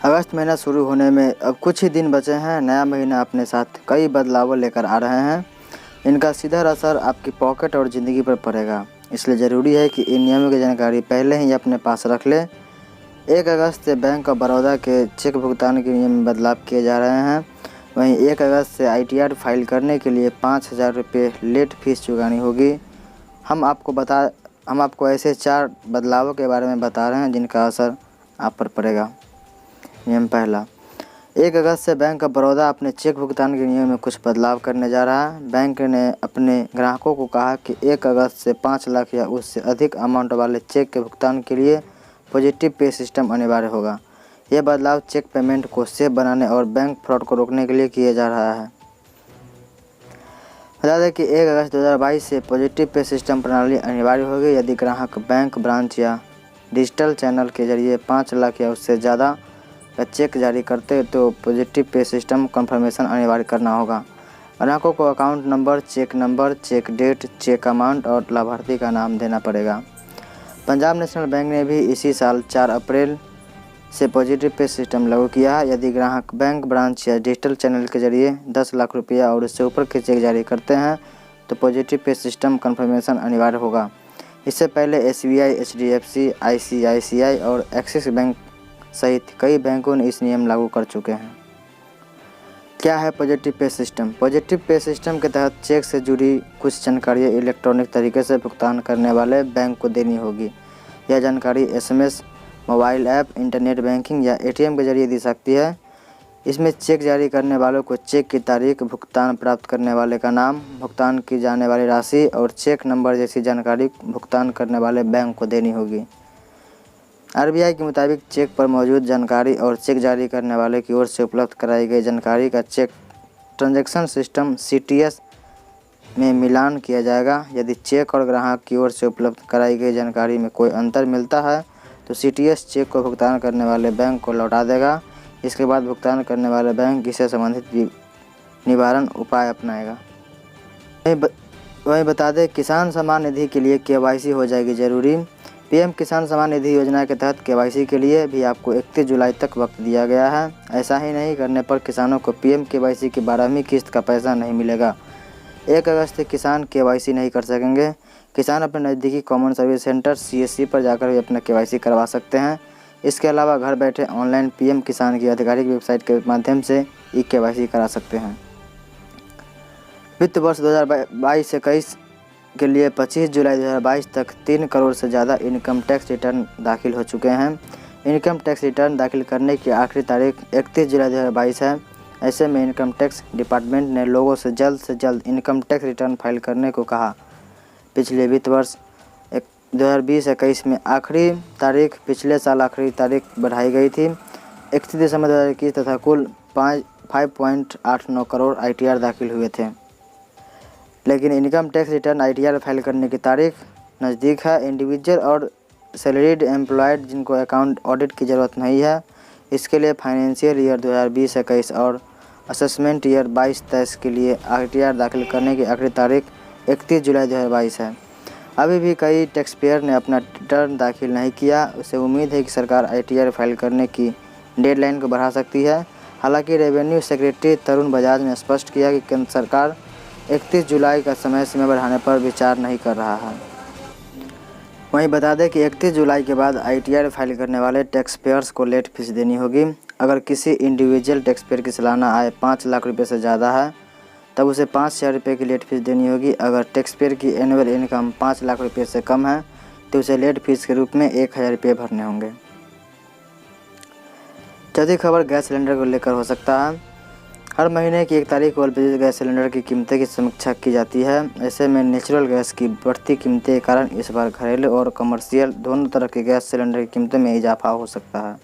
अगस्त महीना शुरू होने में अब कुछ ही दिन बचे हैं। नया महीना अपने साथ कई बदलाव लेकर आ रहे हैं। इनका सीधा असर आपकी पॉकेट और ज़िंदगी पर पड़ेगा, इसलिए ज़रूरी है कि इन नियमों की जानकारी पहले ही अपने पास रख लें। 1 अगस्त से बैंक ऑफ बड़ौदा के चेक भुगतान के नियम में बदलाव किए जा रहे हैं। वहीं 1 अगस्त से ITR फाइल करने के लिए 5,000 रुपये लेट फीस चुकानी होगी। हम आपको ऐसे 4 बदलावों के बारे में बता रहे हैं जिनका असर आप पर पड़ेगा। नियम पहला, 1 अगस्त से बैंक ऑफ बड़ौदा अपने चेक भुगतान के नियम में कुछ बदलाव करने जा रहा है। बैंक ने अपने ग्राहकों को कहा कि 1 अगस्त से 5 लाख या उससे अधिक अमाउंट वाले चेक के भुगतान के लिए पॉजिटिव पे सिस्टम अनिवार्य होगा। यह बदलाव चेक पेमेंट को सेफ बनाने और बैंक फ्रॉड को रोकने के लिए किया जा रहा है। बता दें कि 1 अगस्त 2022 से पॉजिटिव पे सिस्टम प्रणाली अनिवार्य होगी। यदि ग्राहक बैंक ब्रांच या डिजिटल चैनल के जरिए 5 लाख या उससे ज़्यादा का चेक जारी करते तो पॉजिटिव पे सिस्टम कन्फर्मेशन अनिवार्य करना होगा। ग्राहकों को account number, check date, check amount और लाभार्थी का नाम देना पड़ेगा। पंजाब नेशनल बैंक ने भी इसी साल 4 अप्रैल से पॉजिटिव पे सिस्टम लागू किया है। यदि ग्राहक बैंक ब्रांच या डिजिटल चैनल के जरिए 10 लाख रुपया और उससे ऊपर के चेक जारी करते हैं तो पॉजिटिव पे सिस्टम कन्फर्मेशन अनिवार्य होगा। इससे पहले SBI, HDFC, ICICI और एक्सिस बैंक सहित कई बैंकों ने इस नियम लागू कर चुके हैं। क्या है positive pay system? Positive pay system के तहत चेक से जुड़ी कुछ जानकारियाँ इलेक्ट्रॉनिक तरीके से भुगतान करने वाले बैंक को देनी होगी। यह जानकारी SMS, mobile app, internet banking या ATM के जरिए दी सकती है। इसमें चेक जारी करने वालों को चेक की तारीख, भुगतान प्राप्त करने वाले का नाम, भुगतान की जाने वाली राशि और चेक नंबर जैसी जानकारी भुगतान करने वाले बैंक को देनी होगी। RBI के मुताबिक चेक पर मौजूद जानकारी और चेक जारी करने वाले की ओर से उपलब्ध कराई गई जानकारी का चेक ट्रांजैक्शन सिस्टम CTS में मिलान किया जाएगा। यदि चेक और ग्राहक की ओर से उपलब्ध कराई गई जानकारी में कोई अंतर मिलता है तो CTS चेक को भुगतान करने वाले बैंक को लौटा देगा। इसके बाद भुगतान करने वाले बैंक इससे संबंधित निवारण उपाय अपनाएगा। वहीं बता दें, किसान सम्मान निधि के लिए KYC हो जाएगी ज़रूरी। PM किसान सम्मान निधि योजना के तहत KYC के लिए भी आपको 31 जुलाई तक वक्त दिया गया है। ऐसा ही नहीं करने पर किसानों को PM KYC की 12वीं किस्त का पैसा नहीं मिलेगा। 1 अगस्त से किसान KYC नहीं कर सकेंगे। किसान अपने नज़दीकी कॉमन सर्विस सेंटर CSC पर जाकर भी अपना KYC करवा सकते हैं। इसके अलावा घर बैठे ऑनलाइन PM किसान की आधिकारिक वेबसाइट के माध्यम से KYC करा सकते हैं। वित्त वर्ष 2022-21 के लिए 25 जुलाई 2022 तक 3 करोड़ से ज़्यादा इनकम टैक्स रिटर्न दाखिल हो चुके हैं। इनकम टैक्स रिटर्न दाखिल करने की आखिरी तारीख 31 जुलाई 2022 है। ऐसे में इनकम टैक्स डिपार्टमेंट ने लोगों से जल्द इनकम टैक्स रिटर्न फाइल करने को कहा। पिछले वित्त वर्ष 2020-21 में आखिरी तारीख पिछले साल आखिरी तारीख बढ़ाई गई थी 31 दिसंबर 2021 तथा कुल 5.89 करोड़ ITR दाखिल हुए थे। लेकिन income tax return ITR file करने की तारीख नज़दीक है। इंडिविजुअल और सैलरीड एम्प्लॉयड जिनको अकाउंट ऑडिट की ज़रूरत नहीं है, इसके लिए फाइनेंशियल ईयर 2020-21 और असेसमेंट ईयर 22-23 के लिए ITR दाखिल करने की आखिरी तारीख 31 जुलाई 2022 है। अभी भी कई टैक्स पेयर ने अपना रिटर्न दाखिल नहीं किया। उसे उम्मीद है कि सरकार ITR फाइल करने की डेडलाइन को बढ़ा सकती है। हालांकि रेवेन्यू सेक्रेटरी तरुण बजाज ने स्पष्ट किया कि केंद्र सरकार 31 जुलाई का समय सीमा बढ़ाने पर विचार नहीं कर रहा है। वहीं बता दें कि 31 जुलाई के बाद ITR फाइल करने वाले टैक्स पेयर्स को लेट फीस देनी होगी। अगर किसी इंडिविजुअल टैक्स पेयर की सालाना आय 5 लाख रुपये से ज़्यादा है तब उसे 5,000 रुपये की लेट फीस देनी होगी। अगर टैक्स पेयर की एनुअल इनकम 5 लाख रुपये से कम है तो उसे लेट फीस के रूप में 1,000 रुपये भरने होंगे। चौथी खबर गैस सिलेंडर को लेकर हो सकता है। हर महीने की 1 तारीख को LPG गैस सिलेंडर की कीमतें की समीक्षा की जाती है। ऐसे में नेचुरल गैस की बढ़ती कीमतें के कारण इस बार घरेलू और कमर्शियल दोनों तरह के गैस सिलेंडर की कीमतों में इजाफा हो सकता है।